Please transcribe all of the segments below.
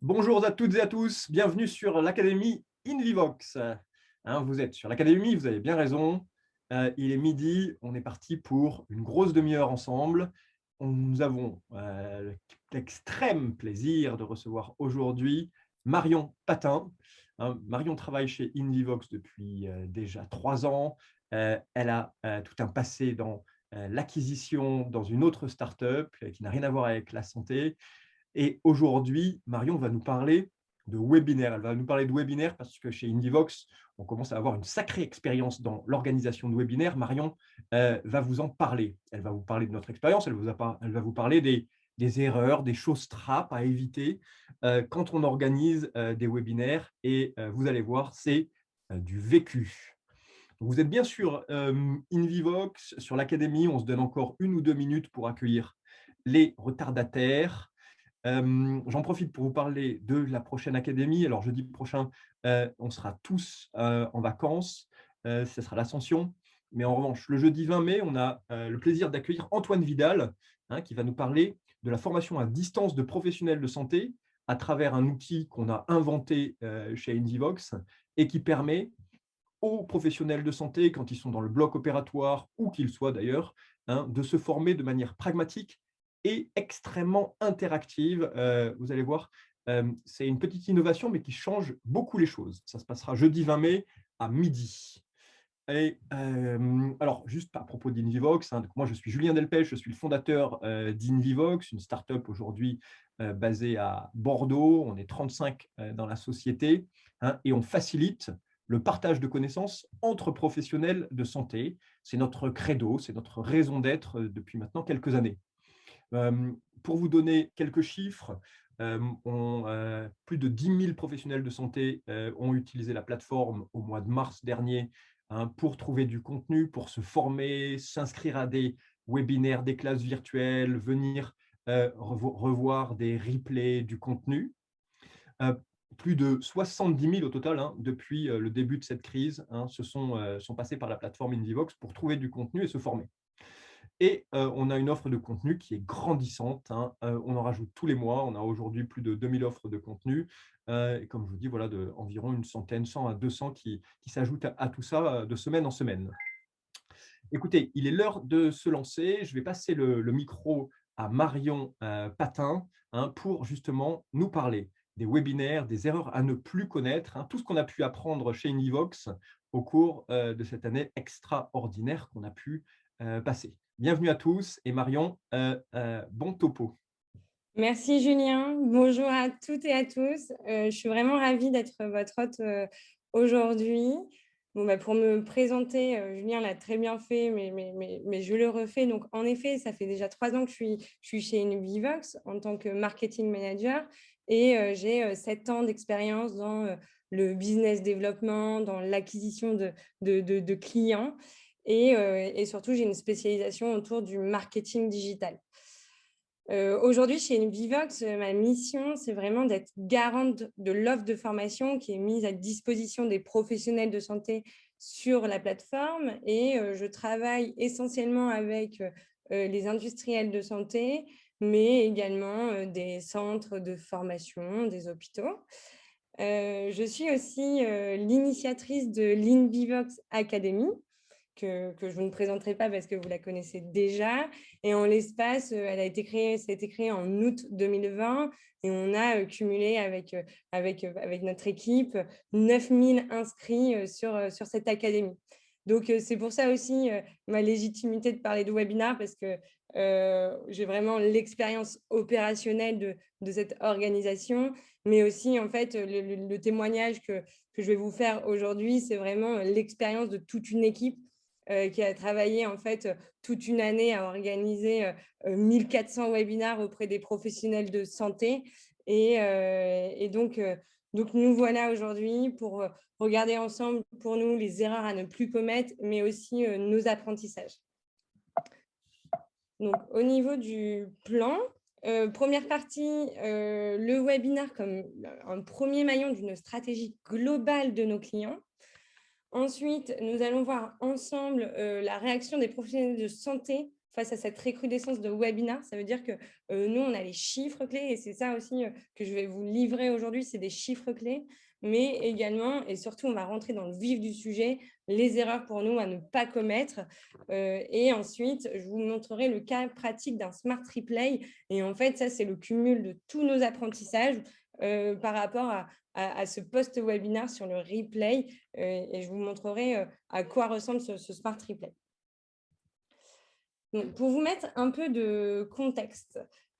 Bonjour à toutes et à tous, bienvenue sur l'Académie InVivox. Vous êtes sur l'Académie, vous avez bien raison. Il est midi, on est parti pour une grosse demi-heure ensemble. Nous avons l'extrême plaisir de recevoir aujourd'hui Marion Patin. Marion travaille chez InVivox depuis déjà 3 ans. Elle a tout un passé dans l'acquisition dans une autre start-up qui n'a rien à voir avec la santé. Et aujourd'hui, Marion va nous parler de webinaire. Elle va nous parler de webinaire parce que chez Indivox, on commence à avoir une sacrée expérience dans l'organisation de webinaires. Marion va vous en parler. Elle va vous parler de notre expérience, elle va vous parler des erreurs, des choses trappes à éviter quand on organise des webinaires. Et vous allez voir, c'est du vécu. Donc, vous êtes bien sûr InVivox, sur l'Académie. On se donne encore 1 ou 2 minutes pour accueillir les retardataires. J'en profite pour vous parler de la prochaine académie. Alors, jeudi prochain, on sera tous en vacances. Ce sera l'Ascension. Mais en revanche, le jeudi 20 mai, on a le plaisir d'accueillir Antoine Vidal, qui va nous parler de la formation à distance de professionnels de santé à travers un outil qu'on a inventé chez Indivox et qui permet aux professionnels de santé, quand ils sont dans le bloc opératoire, ou qu'ils soient d'ailleurs, de se former de manière pragmatique et extrêmement interactive. Vous allez voir, c'est une petite innovation, mais qui change beaucoup les choses. Ça se passera jeudi 20 mai à midi. Et alors, juste à propos d'Invivox, donc moi je suis Julien Delpech, je suis le fondateur d'Invivox, une start-up aujourd'hui basée à Bordeaux. On est 35 dans la société, et on facilite le partage de connaissances entre professionnels de santé. C'est notre credo, c'est notre raison d'être depuis maintenant quelques années. Pour vous donner quelques chiffres, plus de 10 000 professionnels de santé ont utilisé la plateforme au mois de mars dernier pour trouver du contenu, pour se former, s'inscrire à des webinaires, des classes virtuelles, venir revoir des replays du contenu. Euh, Plus de 70 000 au total depuis le début de cette crise sont passés par la plateforme Indivox pour trouver du contenu et se former. Et on a une offre de contenu qui est grandissante. On en rajoute tous les mois. On a aujourd'hui plus de 2000 offres de contenu. Et comme je vous dis, voilà, environ une centaine, 100 à 200 qui s'ajoutent à tout ça de semaine en semaine. Écoutez, il est l'heure de se lancer. Je vais passer le micro à Marion Patin pour justement nous parler des webinaires, des erreurs à ne plus connaître, tout ce qu'on a pu apprendre chez Univox au cours de cette année extraordinaire qu'on a pu passer. Bienvenue à tous et Marion, bon topo. Merci Julien, bonjour à toutes et à tous. Je suis vraiment ravie d'être votre hôte aujourd'hui. Pour me présenter, Julien l'a très bien fait, mais je le refais. Donc, en effet, ça fait déjà 3 ans que je suis chez Invivox en tant que marketing manager et j'ai 7 ans d'expérience dans le business développement, dans l'acquisition de clients et surtout, j'ai une spécialisation autour du marketing digital. Aujourd'hui, chez Invivox, ma mission, c'est vraiment d'être garante de l'offre de formation qui est mise à disposition des professionnels de santé sur la plateforme. Et je travaille essentiellement avec les industriels de santé, mais également des centres de formation, des hôpitaux. Je suis aussi l'initiatrice de l'Invivox Academy, que je ne présenterai pas parce que vous la connaissez déjà. Et en l'espace, ça a été créé en août 2020 et on a cumulé avec notre équipe 9000 inscrits sur cette académie. Donc, c'est pour ça aussi ma légitimité de parler de webinaire parce que j'ai vraiment l'expérience opérationnelle de cette organisation, mais aussi, en fait, le témoignage que je vais vous faire aujourd'hui, c'est vraiment l'expérience de toute une équipe qui a travaillé en fait toute une année à organiser 1400 webinaires auprès des professionnels de santé. Donc, nous voilà aujourd'hui pour regarder ensemble pour nous les erreurs à ne plus commettre, mais aussi nos apprentissages. Donc, au niveau du plan, première partie, le webinaire comme un premier maillon d'une stratégie globale de nos clients. Ensuite, nous allons voir ensemble la réaction des professionnels de santé face à cette recrudescence de webinaires. Ça veut dire que nous, on a les chiffres clés et c'est ça aussi que je vais vous livrer aujourd'hui, c'est des chiffres clés, mais également et surtout, on va rentrer dans le vif du sujet, les erreurs pour nous à ne pas commettre. Et ensuite, je vous montrerai le cas pratique d'un Smart Replay. Et en fait, ça, c'est le cumul de tous nos apprentissages par rapport à ce post-webinaire sur le replay. Et je vous montrerai à quoi ressemble ce Smart Replay. Donc, pour vous mettre un peu de contexte,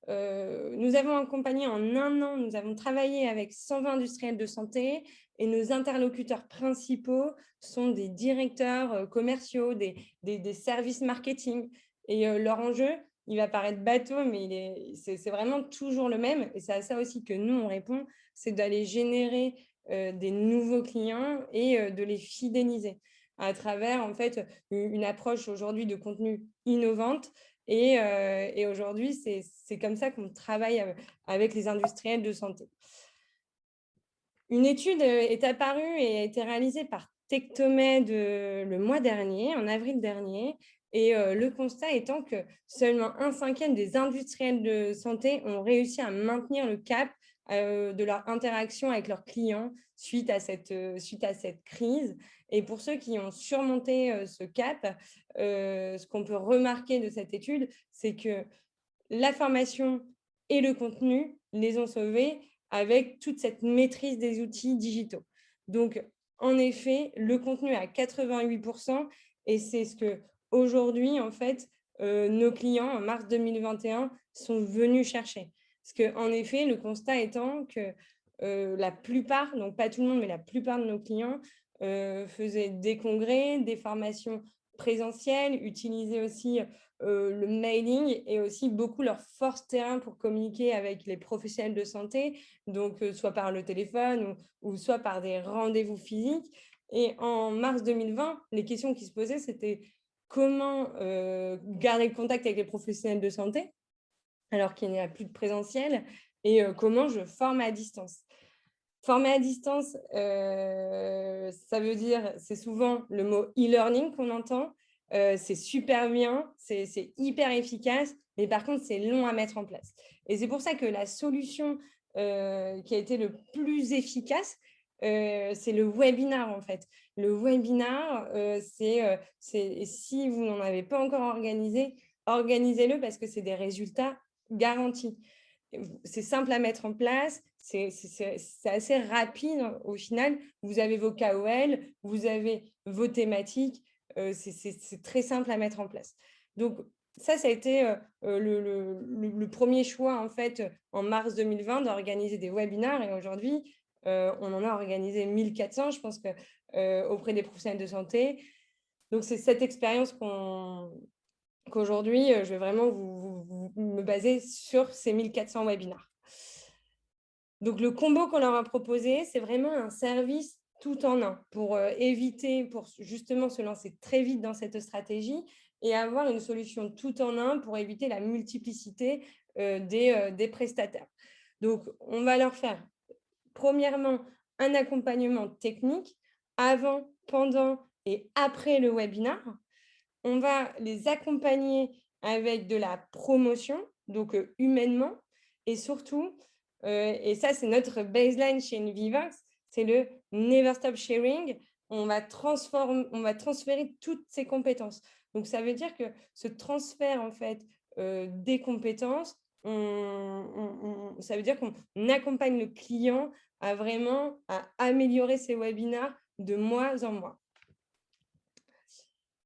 nous avons accompagné en 1 an, nous avons travaillé avec 120 industriels de santé et nos interlocuteurs principaux sont des directeurs commerciaux, des services marketing. Et leur enjeu, il va paraître bateau, mais c'est vraiment toujours le même. Et c'est à ça aussi que nous, on répond, c'est d'aller générer des nouveaux clients et de les fidéliser à travers en fait une approche aujourd'hui de contenu innovante. Et aujourd'hui, c'est comme ça qu'on travaille avec les industriels de santé. Une étude est apparue et a été réalisée par Tectomed le mois dernier, en avril dernier, et le constat étant que seulement 1/5 des industriels de santé ont réussi à maintenir le cap de leur interaction avec leurs clients suite à cette crise. Et pour ceux qui ont surmonté ce cap, ce qu'on peut remarquer de cette étude, c'est que la formation et le contenu les ont sauvés avec toute cette maîtrise des outils digitaux. Donc, en effet, le contenu à 88%, et c'est ce que aujourd'hui, en fait, nos clients, en mars 2021, sont venus chercher. Parce qu'en effet, le constat étant que la plupart, donc pas tout le monde, mais la plupart de nos clients faisaient des congrès, des formations présentielles, utilisaient aussi le mailing et aussi beaucoup leur force terrain pour communiquer avec les professionnels de santé, donc soit par le téléphone ou soit par des rendez-vous physiques. Et en mars 2020, les questions qui se posaient, c'était comment garder le contact avec les professionnels de santé alors qu'il n'y a plus de présentiel et comment je forme à distance. Former à distance, ça veut dire, c'est souvent le mot e-learning qu'on entend. C'est super bien, c'est hyper efficace, mais par contre, c'est long à mettre en place. Et c'est pour ça que la solution qui a été le plus efficace, c'est le webinar, en fait. Le webinar, si vous n'en avez pas encore organisé, organisez-le parce que c'est des résultats garantis. C'est simple à mettre en place, c'est assez rapide au final. Vous avez vos KOL, vous avez vos thématiques, c'est très simple à mettre en place. Donc, ça a été le premier choix en fait en mars 2020 d'organiser des webinaires et aujourd'hui, on en a organisé 1400, je pense que auprès des professionnels de santé. Donc, c'est cette expérience qu'aujourd'hui, je vais vraiment me baser sur ces 1400 webinaires. Donc, le combo qu'on leur a proposé, c'est vraiment un service tout en un pour éviter, pour justement se lancer très vite dans cette stratégie et avoir une solution tout en un pour éviter la multiplicité des prestataires. Donc, on va leur faire, premièrement, un accompagnement technique avant, pendant et après le webinaire. On va les accompagner avec de la promotion, donc humainement, et surtout, et ça c'est notre baseline chez Invivox, c'est le never stop sharing. On va transférer toutes ces compétences. Donc ça veut dire que ce transfert en fait des compétences, ça veut dire qu'on accompagne le client à vraiment à améliorer ses webinaires de mois en mois.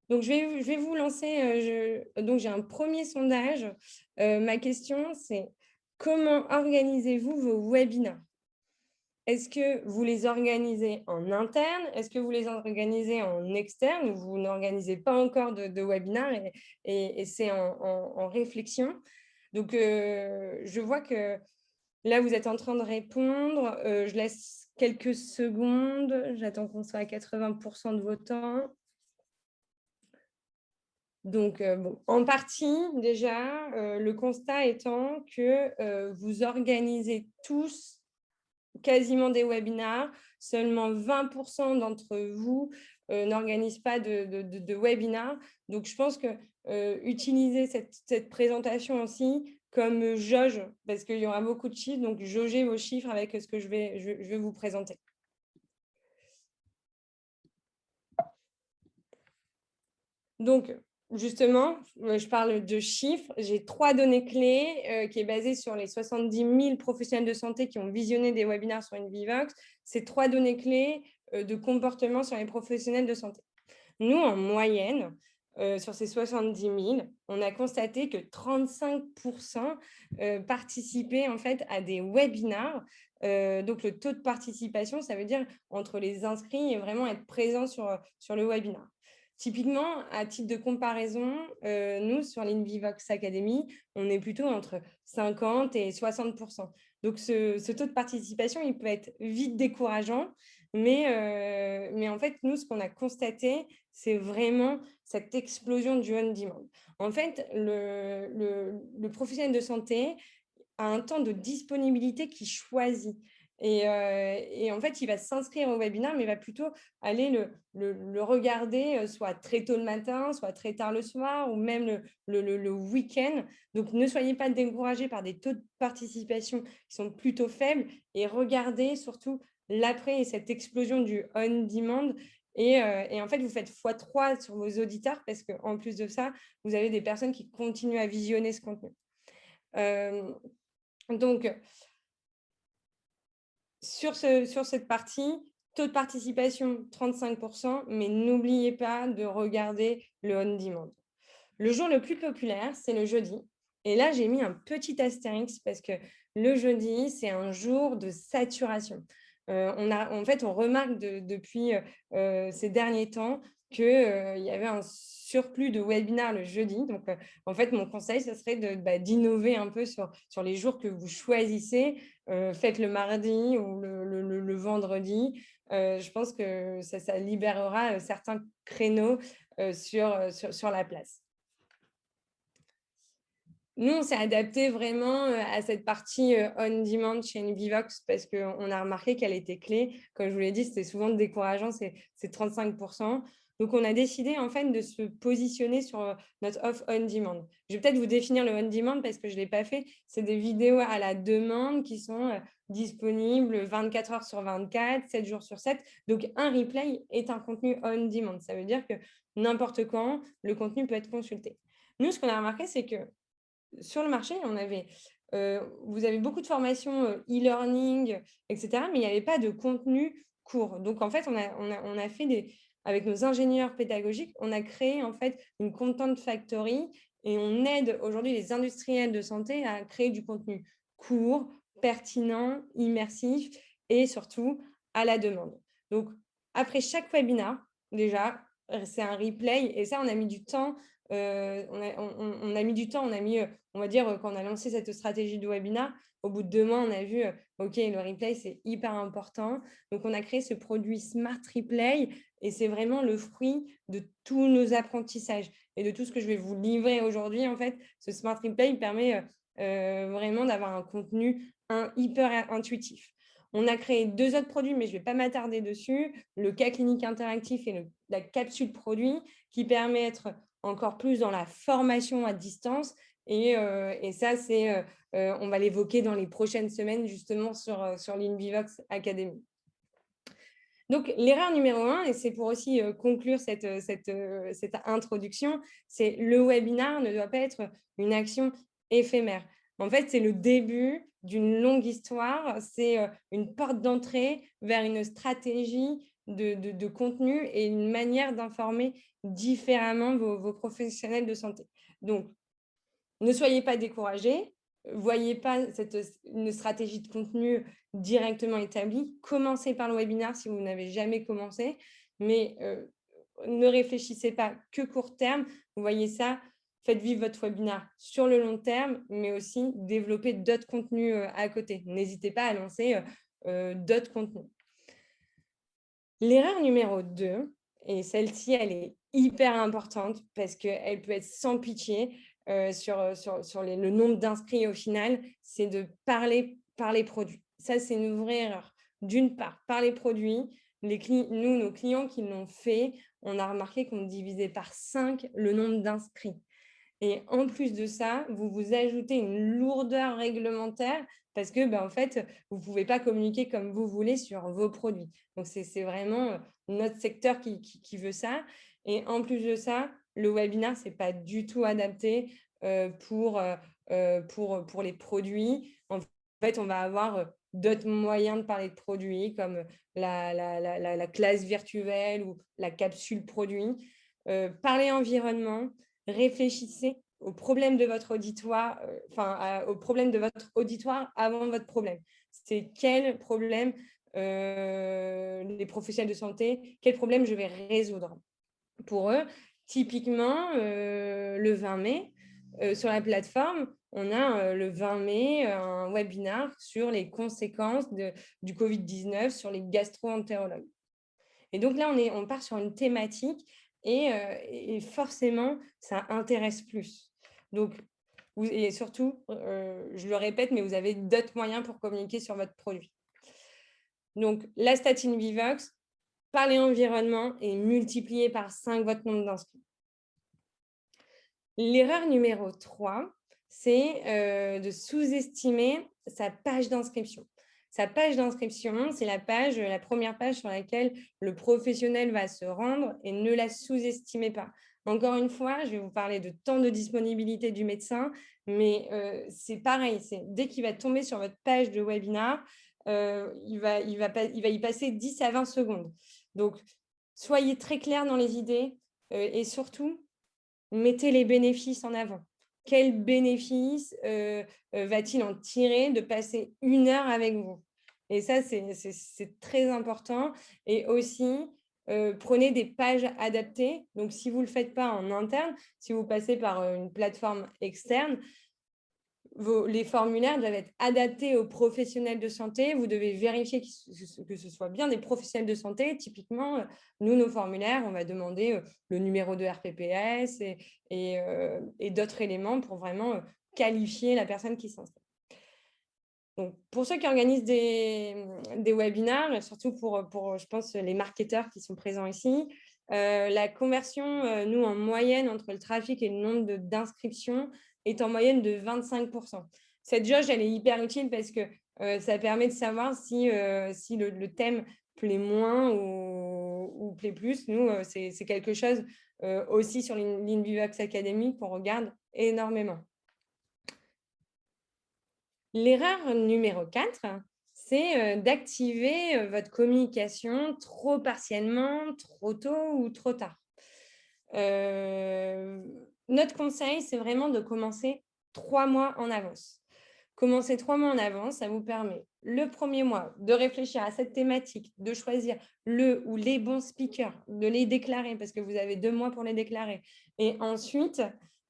Donc, je vais vous lancer. Donc, j'ai un premier sondage. Ma question, c'est comment organisez-vous vos webinaires? Est-ce que vous les organisez en interne? Est-ce que vous les organisez en externe ou vous n'organisez pas encore de webinaire et c'est en réflexion? Donc, je vois que là, vous êtes en train de répondre. Je laisse quelques secondes. J'attends qu'on soit à 80% de vos temps. Donc, bon, en partie, déjà, le constat étant que vous organisez tous quasiment des webinaires. Seulement 20% d'entre vous n'organise pas de webinaire. Donc, je pense que utiliser cette présentation aussi comme jauge, parce qu'il y aura beaucoup de chiffres, donc jauger vos chiffres avec ce que je vais vous présenter. Donc, justement, je parle de chiffres. J'ai 3 données clés qui est basée sur les 70 000 professionnels de santé qui ont visionné des webinaires sur InVivox. C'est 3 données clés de comportement sur les professionnels de santé. Nous, en moyenne, sur ces 70 000, on a constaté que 35% participaient en fait à des webinaires. Donc, le taux de participation, ça veut dire entre les inscrits et vraiment être présent sur le webinaire. Typiquement, à titre de comparaison, nous, sur l'InVivox Academy, on est plutôt entre 50 et 60%. Donc, ce taux de participation, il peut être vite décourageant, mais en fait, nous, ce qu'on a constaté, c'est vraiment cette explosion du on-demand. En fait, le professionnel de santé a un temps de disponibilité qu'il choisit. Et en fait, il va s'inscrire au webinaire, mais il va plutôt aller le regarder soit très tôt le matin, soit très tard le soir, ou même le week-end. Donc, ne soyez pas découragés par des taux de participation qui sont plutôt faibles et regardez surtout l'après et cette explosion du on-demand. Et en fait, vous faites x3 sur vos auditeurs parce qu'en plus de ça, vous avez des personnes qui continuent à visionner ce contenu. Donc, sur cette partie, taux de participation 35%, mais n'oubliez pas de regarder le on-demand. Le jour le plus populaire, c'est le jeudi. Et là, j'ai mis un petit astérix parce que le jeudi, c'est un jour de saturation. En fait, on remarque depuis ces derniers temps qu'il y avait un surplus de webinaires le jeudi. Donc, en fait, mon conseil, ce serait d'innover un peu sur les jours que vous choisissez. Faites le mardi ou le vendredi. Je pense que ça libérera certains créneaux sur la place. Nous, on s'est adapté vraiment à cette partie on-demand chez InVivox parce qu'on a remarqué qu'elle était clé. Comme je vous l'ai dit, c'était souvent décourageant, c'est 35%. Donc, on a décidé en fait de se positionner sur notre offre on-demand. Je vais peut-être vous définir le on-demand parce que je ne l'ai pas fait. C'est des vidéos à la demande qui sont disponibles 24 heures sur 24, 7 jours sur 7. Donc, un replay est un contenu on-demand. Ça veut dire que n'importe quand, le contenu peut être consulté. Nous, ce qu'on a remarqué, c'est que sur le marché, vous avez beaucoup de formations e-learning, etc., mais il n'y avait pas de contenu court. Donc, en fait, on a fait avec nos ingénieurs pédagogiques, on a créé en fait une content factory et on aide aujourd'hui les industriels de santé à créer du contenu court, pertinent, immersif et surtout à la demande. Donc, après chaque webinaire, déjà, c'est un replay et ça, on a mis du temps. On a mis du temps, on va dire, quand on a lancé cette stratégie de webinaire, au bout de 2 mois, on a vu, OK, le replay, c'est hyper important. Donc, on a créé ce produit Smart Replay et c'est vraiment le fruit de tous nos apprentissages et de tout ce que je vais vous livrer aujourd'hui. En fait, ce Smart Replay il permet vraiment d'avoir un contenu hyper intuitif. On a créé 2 autres produits, mais je ne vais pas m'attarder dessus. Le cas clinique interactif et la capsule produit qui permet d'être encore plus dans la formation à distance. Et ça, on va l'évoquer dans les prochaines semaines, justement, sur l'InVivox Academy. Donc, l'erreur numéro 1, et c'est pour aussi conclure cette introduction, c'est le webinaire ne doit pas être une action éphémère. En fait, c'est le début d'une longue histoire, c'est une porte d'entrée vers une stratégie de contenu et une manière d'informer différemment vos professionnels de santé. Donc, ne soyez pas découragés, voyez pas une stratégie de contenu directement établie. Commencez par le webinaire si vous n'avez jamais commencé, mais ne réfléchissez pas que court terme. Vous voyez ça, faites vivre votre webinaire sur le long terme, mais aussi développer d'autres contenus à côté. N'hésitez pas à lancer d'autres contenus. L'erreur numéro 2, et celle-ci, elle est hyper importante parce qu'elle peut être sans pitié sur le nombre d'inscrits au final, c'est de parler par les produits. Ça, c'est une vraie erreur. D'une part, par les produits, Nous, nos clients qui l'ont fait, on a remarqué qu'on divisait par 5 le nombre d'inscrits. Et en plus de ça, vous vous ajoutez une lourdeur réglementaire parce que, en fait, vous ne pouvez pas communiquer comme vous voulez sur vos produits. Donc, c'est vraiment notre secteur qui veut ça. Et en plus de ça, le webinaire, ce n'est pas du tout adapté pour les produits. En fait, on va avoir d'autres moyens de parler de produits comme la classe virtuelle ou la capsule produit. Parler environnement, réfléchissez aux problèmes de votre auditoire, aux problèmes de votre auditoire avant votre problème. C'est quel problème les professionnels de santé, quel problème je vais résoudre pour eux. Typiquement, le 20 mai, sur la plateforme, on a le 20 mai un webinaire sur les conséquences du Covid-19 sur les gastro-entérologues. Et donc là, on part sur une thématique et forcément, ça intéresse plus. Donc, et surtout, je le répète, mais vous avez d'autres moyens pour communiquer sur votre produit. Donc, la statine Vivox, parler environnement et multiplier par 5 votre nombre d'inscrits. L'erreur numéro 3, c'est de sous-estimer sa page d'inscription. Sa page d'inscription, c'est la première page sur laquelle le professionnel va se rendre et ne la sous-estimez pas. Encore une fois, je vais vous parler de temps de disponibilité du médecin, mais c'est pareil, dès qu'il va tomber sur votre page de webinar, il va y passer 10 à 20 secondes. Donc, soyez très clair dans les idées et surtout, mettez les bénéfices en avant. Quel bénéfice va-t-il en tirer de passer 1 heure avec vous? Et ça, c'est très important. Et aussi, prenez des pages adaptées. Donc, si vous ne le faites pas en interne, si vous passez par une plateforme externe, les formulaires doivent être adaptés aux professionnels de santé. Vous devez vérifier que ce soit bien des professionnels de santé. Typiquement, nous, nos formulaires, on va demander le numéro de RPPS et d'autres éléments pour vraiment qualifier la personne qui s'inscrit. Donc, pour ceux qui organisent des webinaires, et surtout pour, je pense, les marketeurs qui sont présents ici, la conversion, nous, en moyenne, entre le trafic et le nombre d'inscriptions, est en moyenne de 25%. Cette jauge, elle est hyper utile parce que ça permet de savoir si le thème plaît moins ou plaît plus. Nous, c'est quelque chose aussi sur l'Invivox Academy qu'on regarde énormément. L'erreur numéro 4, c'est d'activer votre communication trop partiellement, trop tôt ou trop tard. Notre conseil, c'est vraiment de commencer 3 mois en avance. Commencer 3 mois en avance, ça vous permet le premier mois de réfléchir à cette thématique, de choisir le ou les bons speakers, de les déclarer parce que vous avez 2 mois pour les déclarer. Et ensuite,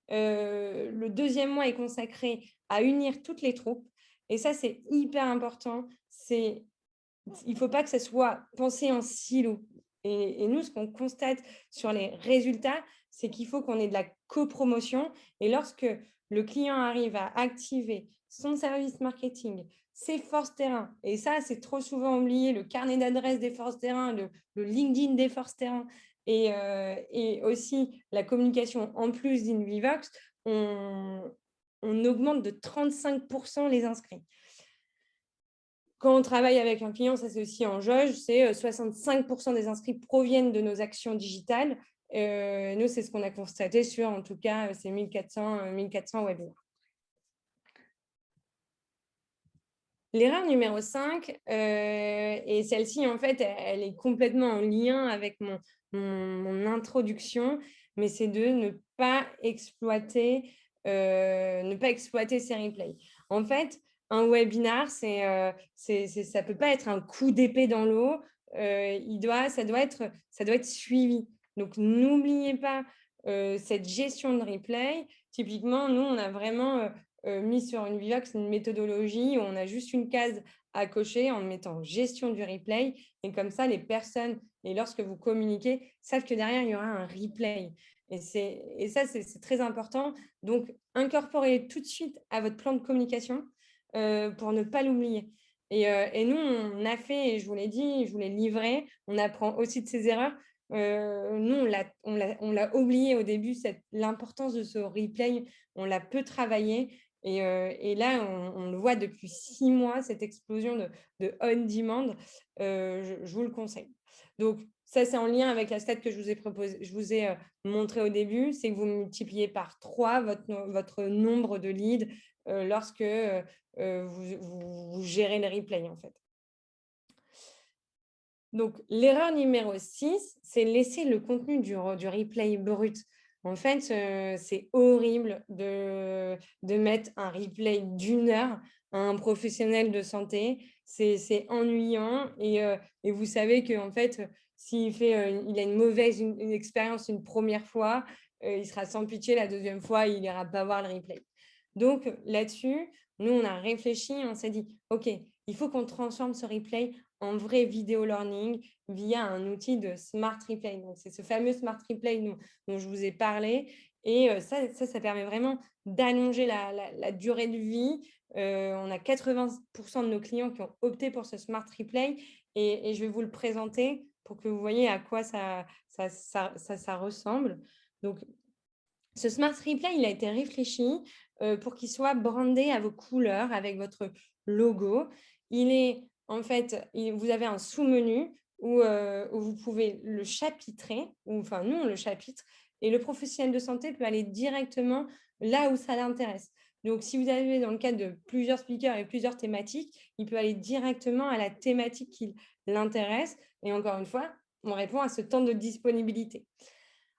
le deuxième mois est consacré à unir toutes les troupes. Et ça, c'est hyper important. Il ne faut pas que ça soit pensé en silo. Et nous, ce qu'on constate sur les résultats, c'est qu'il faut qu'on ait de la copromotion. Et lorsque le client arrive à activer son service marketing, ses forces terrain, et ça, c'est trop souvent oublié, le carnet d'adresses des forces terrain, le LinkedIn des forces terrain, et aussi la communication en plus d'Invivox, on augmente de 35% les inscrits. Quand on travaille avec un client, ça c'est aussi en jauge, c'est 65% des inscrits proviennent de nos actions digitales. Nous, c'est ce qu'on a constaté sur, en tout cas, ces 1400 webinaires. L'erreur numéro 5, et celle-ci, en fait, elle est complètement en lien avec mon introduction, mais c'est de ne pas exploiter ces replays. En fait, un webinar, ça ne peut pas être un coup d'épée dans l'eau. Ça doit être suivi. Donc, n'oubliez pas cette gestion de replay. Typiquement, nous, on a vraiment mis sur Invivox une méthodologie où on a juste une case à cocher en mettant gestion du replay. Et comme ça, les personnes, et lorsque vous communiquez, savent que derrière, il y aura un replay. Et ça, c'est très important. Donc, incorporez tout de suite à votre plan de communication pour ne pas l'oublier. Et nous, on a fait, et je vous l'ai dit, je vous l'ai livré, on apprend aussi de ses erreurs. Nous, on l'a oublié au début, l'importance de ce replay, on l'a peu travaillé. Et là, on le voit depuis 6 mois, cette explosion de on-demand. Je vous le conseille. Donc, ça, c'est en lien avec la stat que je vous ai montré au début, c'est que vous multipliez par 3 votre nombre de leads lorsque vous gérez le replay, en fait. Donc, l'erreur numéro 6, c'est laisser le contenu du replay brut. En fait, c'est horrible de mettre un replay d'1 heure à un professionnel de santé. C'est ennuyant et vous savez qu'en fait, s'il a une mauvaise une expérience une première fois, il sera sans pitié la deuxième fois, il n'ira pas voir le replay. Donc, là-dessus, nous, on a réfléchi, on s'est dit, OK, il faut qu'on transforme ce replay en vrai vidéo learning via un outil de Smart Replay. Donc, c'est ce fameux Smart Replay dont je vous ai parlé. Et ça permet vraiment d'allonger la durée de vie. On a 80% de nos clients qui ont opté pour ce Smart Replay. Et je vais vous le présenter pour que vous voyez à quoi ça ressemble. Donc, ce Smart Replay, il a été réfléchi pour qu'il soit brandé à vos couleurs avec votre logo. En fait, vous avez un sous-menu où vous pouvez le chapitrer, enfin nous on le chapitre, et le professionnel de santé peut aller directement là où ça l'intéresse. Donc, si vous avez dans le cadre de plusieurs speakers et plusieurs thématiques, il peut aller directement à la thématique qui l'intéresse. Et encore une fois, on répond à ce temps de disponibilité.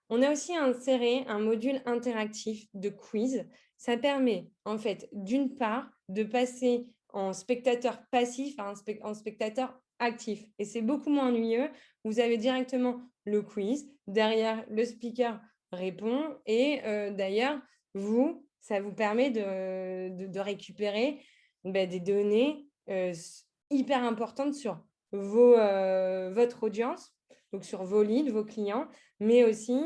On a aussi inséré un module interactif de quiz. Ça permet, en fait, d'une part, de passer en spectateur passif à en spectateur actif. Et c'est beaucoup moins ennuyeux. Vous avez directement le quiz. Derrière, le speaker répond. Et d'ailleurs, ça vous permet de récupérer des données hyper importantes sur votre audience, donc sur vos leads, vos clients, mais aussi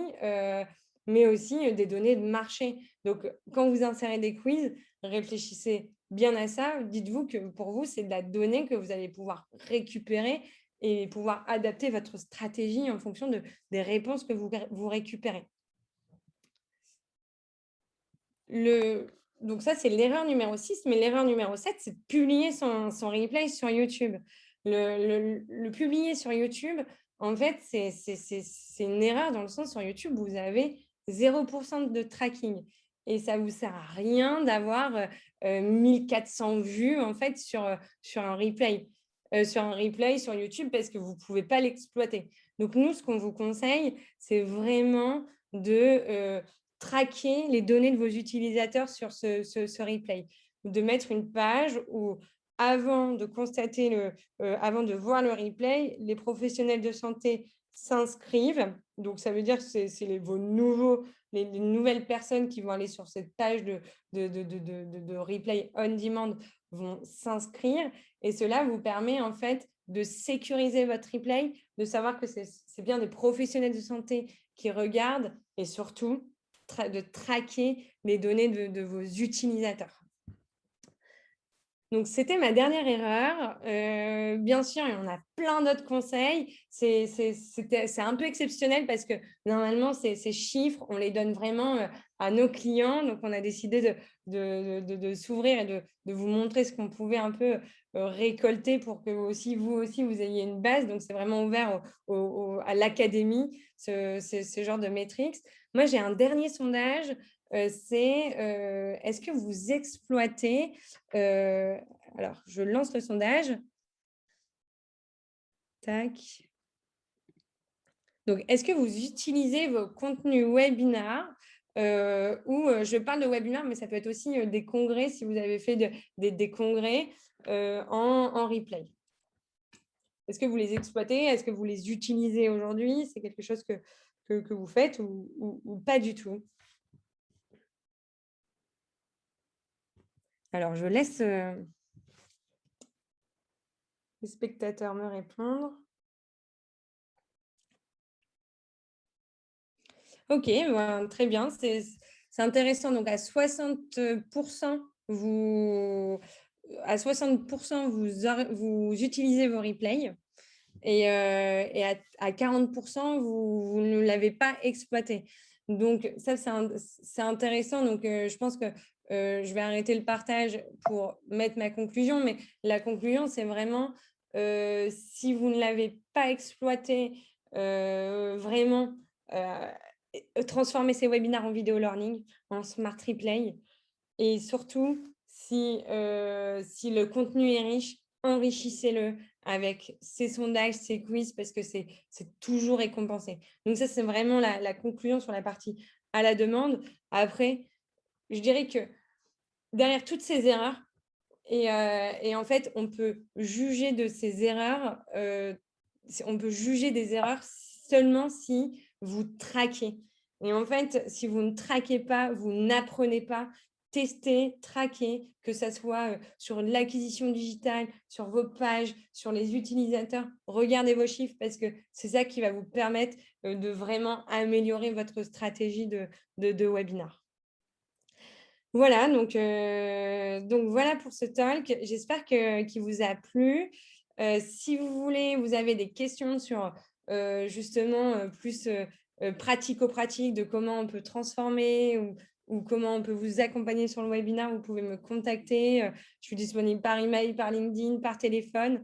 des données de marché. Donc, quand vous insérez des quiz, réfléchissez bien à ça. Dites-vous que pour vous, c'est de la donnée que vous allez pouvoir récupérer et pouvoir adapter votre stratégie en fonction des réponses que vous récupérez. Donc ça, c'est l'erreur numéro 6, mais l'erreur numéro 7, c'est de publier son replay sur YouTube. Le publier sur YouTube, en fait, c'est une erreur dans le sens, sur YouTube, vous avez 0% de tracking. Et ça ne vous sert à rien d'avoir 1400 vues en fait, sur un replay. Sur YouTube parce que vous ne pouvez pas l'exploiter. Donc, nous, ce qu'on vous conseille, c'est vraiment de traquer les données de vos utilisateurs sur ce replay. De mettre une page où, avant de avant de voir le replay, les professionnels de santé s'inscrivent. Donc, ça veut dire que c'est les nouvelles personnes qui vont aller sur cette page de replay on demand vont s'inscrire. Et cela vous permet en fait de sécuriser votre replay, de savoir que c'est bien des professionnels de santé qui regardent et surtout de traquer les données de vos utilisateurs. Donc, c'était ma dernière erreur. Bien sûr, il y en a plein d'autres conseils. C'est un peu exceptionnel parce que normalement, ces chiffres, on les donne vraiment à nos clients. Donc, on a décidé de s'ouvrir et de vous montrer ce qu'on pouvait un peu récolter pour que vous aussi, vous ayez une base. Donc, c'est vraiment ouvert à l'académie, ce genre de métriques. Moi, j'ai un dernier sondage. Est-ce que vous exploitez alors, je lance le sondage. Tac. Donc, est-ce que vous utilisez vos contenus webinaires ou je parle de webinaires, mais ça peut être aussi des congrès si vous avez fait des congrès en replay. Est-ce que vous les exploitez? Est-ce que vous les utilisez aujourd'hui? C'est quelque chose que vous faites ou pas du tout? Alors, je laisse les spectateurs me répondre. Ok, ben, très bien, c'est intéressant. Donc, à 60%, vous à 60%, vous utilisez vos replays et à 40%, vous ne l'avez pas exploité. Donc ça, c'est intéressant. Donc je pense que je vais arrêter le partage pour mettre ma conclusion. Mais la conclusion, c'est vraiment, si vous ne l'avez pas exploité, vraiment, transformer ces webinaires en vidéo learning, en smart replay. Et surtout, si le contenu est riche, enrichissez-le avec ces sondages, ces quiz, parce que c'est toujours récompensé. Donc ça, c'est vraiment la conclusion sur la partie à la demande. Après, je dirais que derrière toutes ces erreurs, et en fait, on peut juger de ces erreurs, on peut juger des erreurs seulement si vous traquez. Et en fait, si vous ne traquez pas, vous n'apprenez pas. Testez, traquez, que ça soit sur l'acquisition digitale, sur vos pages, sur les utilisateurs. Regardez vos chiffres parce que c'est ça qui va vous permettre de vraiment améliorer votre stratégie de webinar. Voilà, donc voilà pour ce talk. J'espère qu'il vous a plu. Si vous voulez, vous avez des questions sur justement plus pratico-pratique de comment on peut transformer ou comment on peut vous accompagner sur le webinaire, vous pouvez me contacter. Je suis disponible par email, par LinkedIn, par téléphone.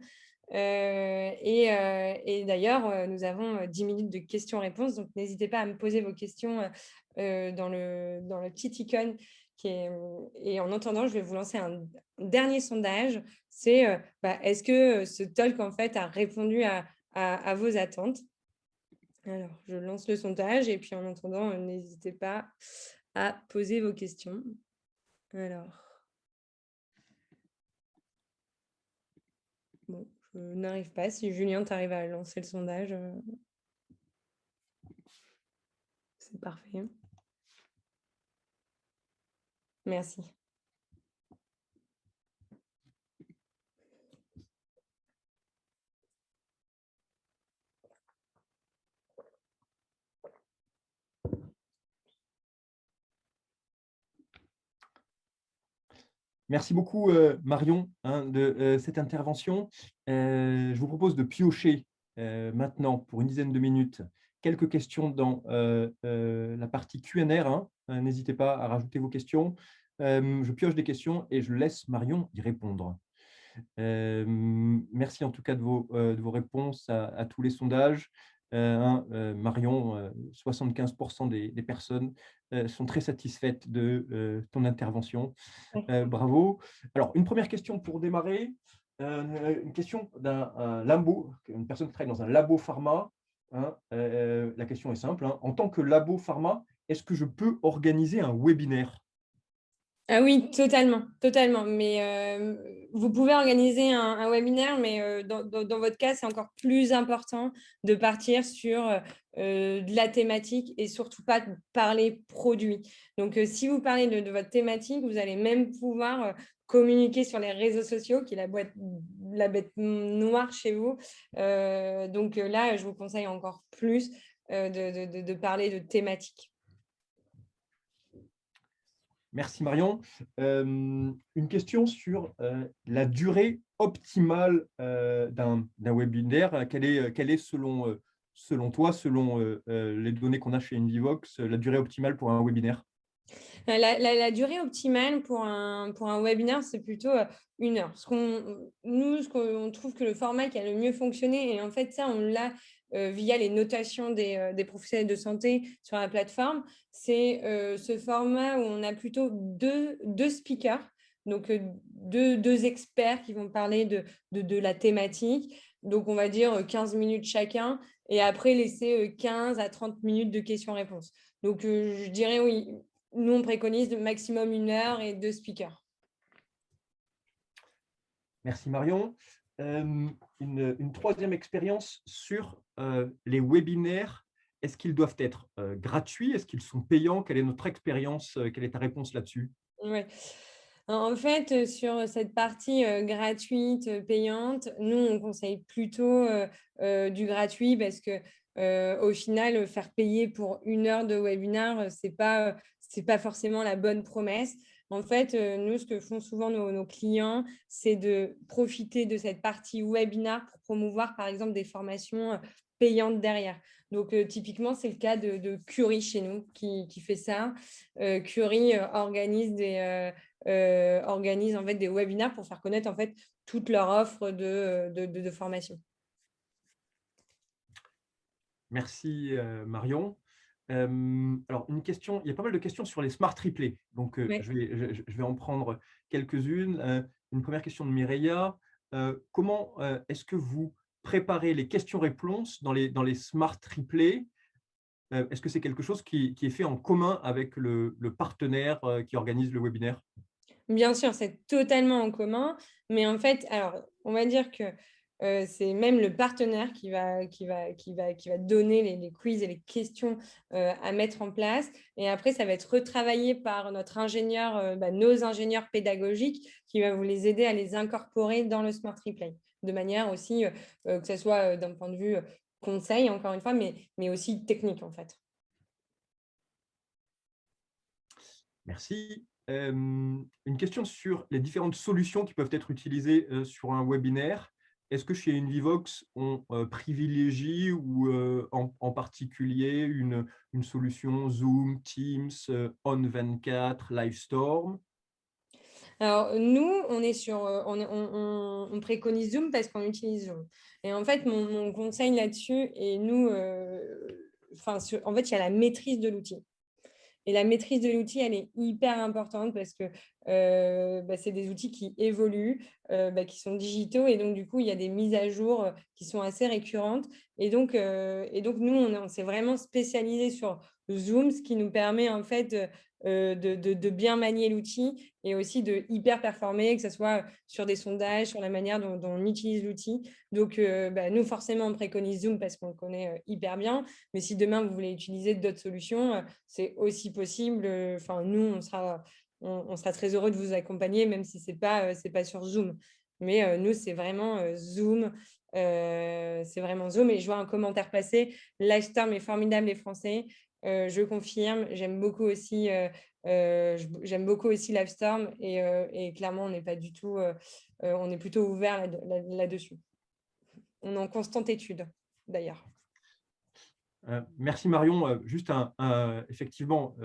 Et d'ailleurs, nous avons 10 minutes de questions-réponses, donc n'hésitez pas à me poser vos questions dans le petit icône et en attendant, je vais vous lancer un dernier sondage. C'est est-ce que ce talk en fait a répondu à vos attentes? Alors, je lance le sondage et puis en attendant, n'hésitez pas à poser vos questions. Alors, bon, je n'arrive pas. Si Julien, tu arrives à lancer le sondage, c'est parfait. Merci. Merci beaucoup, Marion, de cette intervention. Je vous propose de piocher maintenant, pour une dizaine de minutes, quelques questions dans la partie Q&A. N'hésitez pas à rajouter vos questions. Je pioche des questions et je laisse Marion y répondre. Merci en tout cas de vos réponses à tous les sondages. Marion, 75% des personnes sont très satisfaites de ton intervention. Bravo. Alors, une première question pour démarrer. Une question d'un labo, une personne qui travaille dans un labo pharma. La question est simple. En tant que labo pharma, est-ce que je peux organiser un webinaire? Ah oui, totalement, totalement. Mais vous pouvez organiser un webinaire, mais dans votre cas, c'est encore plus important de partir sur de la thématique et surtout pas de parler produit. Donc, si vous parlez de votre thématique, vous allez même pouvoir communiquer sur les réseaux sociaux, qui est la bête noire chez vous. Donc là, je vous conseille encore plus de parler de thématique. Merci Marion. Une question sur la durée optimale d'un webinaire. Quelle est selon toi, selon les données qu'on a chez Invivox, la durée optimale pour un webinaire? La durée optimale pour un webinaire, c'est plutôt 1 heure. Nous, ce qu'on trouve que le format qui a le mieux fonctionné, et en fait, ça, on l'a via les notations des professionnels de santé sur la plateforme, c'est ce format où on a plutôt deux speakers, donc deux experts qui vont parler de la thématique. Donc, on va dire 15 minutes chacun, et après, laisser 15 à 30 minutes de questions-réponses. Donc, je dirais oui. Nous, on préconise de maximum 1 heure et 2 speakers. Merci Marion. Une troisième expérience sur les webinaires. Est-ce qu'ils doivent être gratuits? Est-ce qu'ils sont payants? Quelle est notre expérience? Quelle est ta réponse là-dessus? Ouais. En fait, sur cette partie gratuite, payante, nous, on conseille plutôt du gratuit parce que au final, faire payer pour 1 heure de webinaire, c'est pas forcément la bonne promesse. En fait, nous, ce que font souvent nos clients, c'est de profiter de cette partie webinar pour promouvoir, par exemple, des formations payantes derrière. Donc, typiquement, c'est le cas de Curie chez nous qui fait ça. Curie organise en fait des webinars pour faire connaître en fait toute leur offre de formation. Merci Marion. Alors, une question, il y a pas mal de questions sur les smart triplés. Donc, Ouais. je vais en prendre quelques-unes. Une première question de Mireia. Comment est-ce que vous préparez les questions-réponses dans les smart triplés? Est-ce que c'est quelque chose qui est fait en commun avec le partenaire qui organise le webinaire? Bien sûr, c'est totalement en commun, mais en fait, alors, on va dire que, c'est même le partenaire qui va donner les quiz et les questions, à mettre en place et après ça va être retravaillé par notre ingénieur, nos ingénieurs pédagogiques qui va vous les aider à les incorporer dans le Smart Replay. De manière aussi, que ça soit, d'un point de vue, conseil encore une fois, mais aussi technique en fait. Merci. Une question sur les différentes solutions qui peuvent être utilisées sur un webinaire. Est-ce que chez Invivox, on privilégie ou en particulier une solution Zoom, Teams, On24, Livestorm? Alors nous, on est sur, on préconise Zoom parce qu'on utilise Zoom et en fait, mon conseil là-dessus et nous, enfin, en fait, il y a la maîtrise de l'outil. Et la maîtrise de l'outil, elle est hyper importante parce que c'est des outils qui évoluent, qui sont digitaux et donc du coup, il y a des mises à jour qui sont assez récurrentes. Et donc nous, on s'est vraiment spécialisé sur Zoom, ce qui nous permet en fait de bien manier l'outil et aussi de hyper performer, que ce soit sur des sondages, sur la manière dont on utilise l'outil. Donc, nous, forcément, on préconise Zoom parce qu'on le connaît hyper bien. Mais si demain, vous voulez utiliser d'autres solutions, c'est aussi possible. Enfin, nous, on sera très heureux de vous accompagner, même si c'est pas sur Zoom. Mais nous, c'est vraiment Zoom. C'est vraiment Zoom. Et je vois un commentaire passer. Livestorm est formidable, les Français. Je confirme. J'aime beaucoup aussi Livestorm. Et clairement, on n'est pas du tout. On est plutôt ouvert là-dessus. On est en constante étude, d'ailleurs. Merci Marion. Juste effectivement,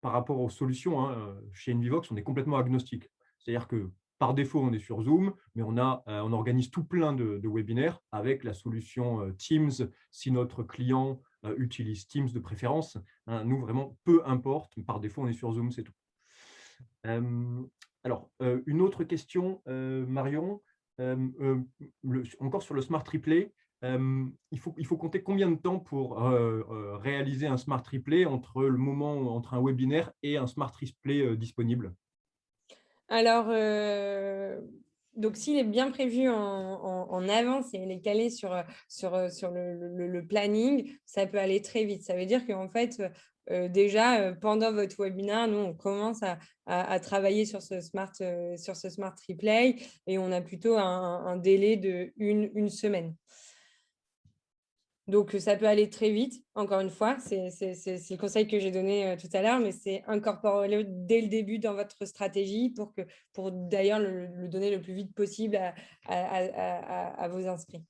par rapport aux solutions, hein, chez Invivox, on est complètement agnostique. C'est-à-dire que par défaut, on est sur Zoom, mais on organise tout plein de webinaires avec la solution Teams, si notre client utilise Teams de préférence. Hein, nous, vraiment, peu importe. Par défaut, on est sur Zoom, c'est tout. Alors, une autre question, Marion, encore sur le Smart Replay. Il faut compter combien de temps pour réaliser un Smart Replay entre un webinaire et un Smart Replay disponible? Alors, donc s'il est bien prévu en avance et il est calé sur le planning, ça peut aller très vite. Ça veut dire qu'en fait, déjà, pendant votre webinaire, nous, on commence à travailler sur ce Smart Replay et on a plutôt un délai d'une semaine. Donc, ça peut aller très vite. Encore une fois, c'est le conseil que j'ai donné tout à l'heure, mais c'est incorporer-le dès le début dans votre stratégie pour d'ailleurs le donner le plus vite possible à vos inscrits,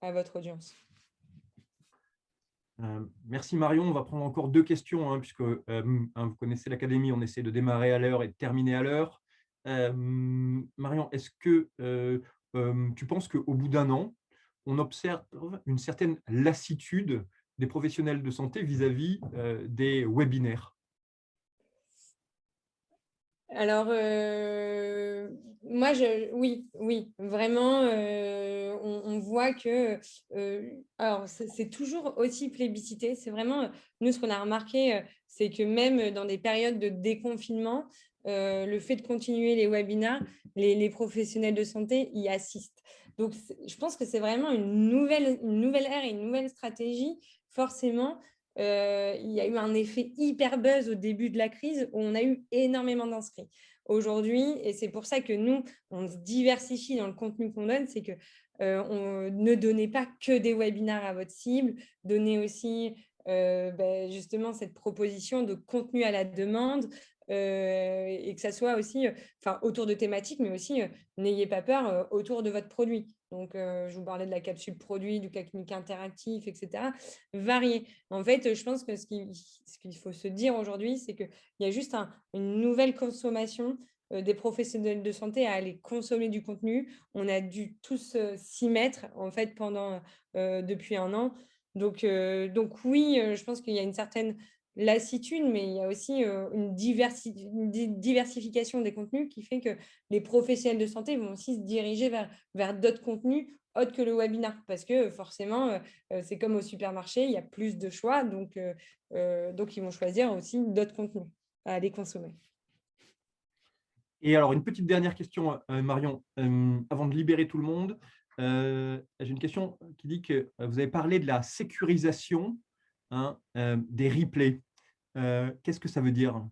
à votre audience. Merci Marion. On va prendre encore deux questions, hein, puisque vous connaissez l'académie, on essaie de démarrer à l'heure et de terminer à l'heure. Marion, est-ce que tu penses qu'au bout d'un an, on observe une certaine lassitude des professionnels de santé vis-à-vis des webinaires? Alors, moi, oui, vraiment, on voit que, alors, c'est toujours aussi plébiscité. C'est vraiment, nous, ce qu'on a remarqué, c'est que même dans des périodes de déconfinement, le fait de continuer les webinars, les professionnels de santé y assistent. Donc, je pense que c'est vraiment une nouvelle ère et une nouvelle stratégie. Forcément, il y a eu un effet hyper buzz au début de la crise où on a eu énormément d'inscrits. Aujourd'hui, et c'est pour ça que nous, on se diversifie dans le contenu qu'on donne, c'est que ne donnez pas que des webinaires à votre cible, donnez aussi justement cette proposition de contenu à la demande, et que ça soit aussi, enfin, autour de thématiques, mais aussi, n'ayez pas peur, autour de votre produit. Donc, je vous parlais de la capsule produit, du clic interactif, et cetera. Varier. En fait, je pense que ce qu'il faut se dire aujourd'hui, c'est qu'il y a juste une nouvelle consommation, des professionnels de santé à aller consommer du contenu. On a dû tous, s'y mettre, en fait, depuis 1 an. Donc oui, je pense qu'il y a une certaine lassitude, mais il y a aussi, une diversification des contenus qui fait que les professionnels de santé vont aussi se diriger vers d'autres contenus autres que le webinar. Parce que forcément, c'est comme au supermarché, il y a plus de choix, donc ils vont choisir aussi d'autres contenus à aller consommer. Et alors, une petite dernière question, Marion, avant de libérer tout le monde. J'ai une question qui dit que vous avez parlé de la sécurisation, hein, des replays. Qu'est-ce que ça veut dire?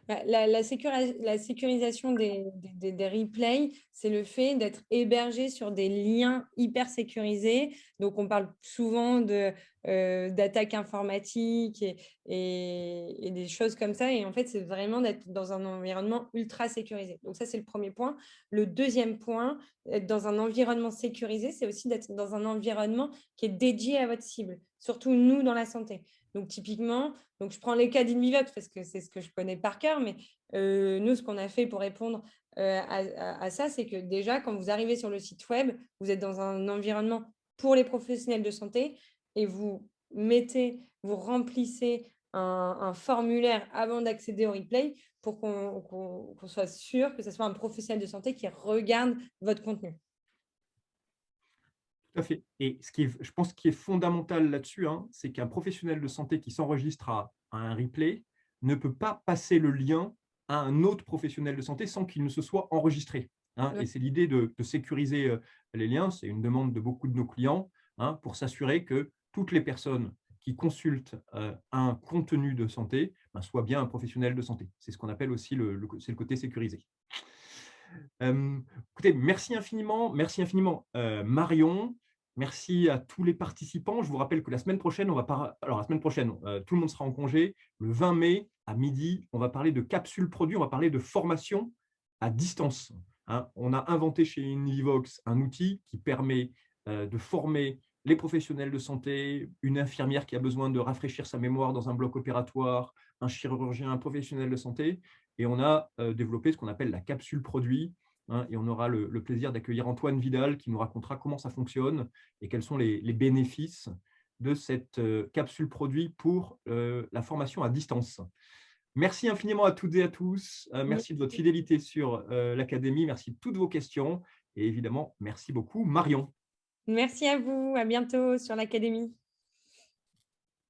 Bah, la sécurisation des replays, c'est le fait d'être hébergé sur des liens hyper sécurisés. Donc, on parle souvent d'attaques informatiques et des choses comme ça. Et en fait, c'est vraiment d'être dans un environnement ultra sécurisé. Donc, ça, c'est le premier point. Le deuxième point, être dans un environnement sécurisé, c'est aussi d'être dans un environnement qui est dédié à votre cible, surtout nous dans la santé. Donc, typiquement, donc, je prends les cas d'Invivox parce que c'est ce que je connais par cœur, mais nous, ce qu'on a fait pour répondre à ça, c'est que déjà, quand vous arrivez sur le site web, vous êtes dans un environnement pour les professionnels de santé et vous remplissez un formulaire avant d'accéder au replay pour qu'on soit sûr que ce soit un professionnel de santé qui regarde votre contenu. Tout à fait. Et je pense, qui est fondamental là-dessus, hein, c'est qu'un professionnel de santé qui s'enregistre à un replay ne peut pas passer le lien à un autre professionnel de santé sans qu'il ne se soit enregistré, hein. Ouais. Et c'est l'idée de sécuriser les liens. C'est une demande de beaucoup de nos clients, hein, pour s'assurer que toutes les personnes qui consultent un contenu de santé, ben, soient bien un professionnel de santé. C'est ce qu'on appelle aussi c'est le côté sécurisé. Écoutez, merci infiniment, Marion. Merci à tous les participants. Je vous rappelle que la semaine prochaine, alors la semaine prochaine, tout le monde sera en congé. Le 20 mai à midi, on va parler de capsules produits, on va parler de formation à distance, hein. On a inventé chez Invivox un outil qui permet de former les professionnels de santé, une infirmière qui a besoin de rafraîchir sa mémoire dans un bloc opératoire, un chirurgien, un professionnel de santé. Et on a développé ce qu'on appelle la capsule produit, hein, et on aura le plaisir d'accueillir Antoine Vidal qui nous racontera comment ça fonctionne et quels sont les bénéfices de cette capsule produit pour la formation à distance. Merci infiniment à toutes et à tous. Merci de votre fidélité sur l'Académie. Merci de toutes vos questions. Et évidemment, merci beaucoup, Marion. Merci à vous. À bientôt sur l'Académie.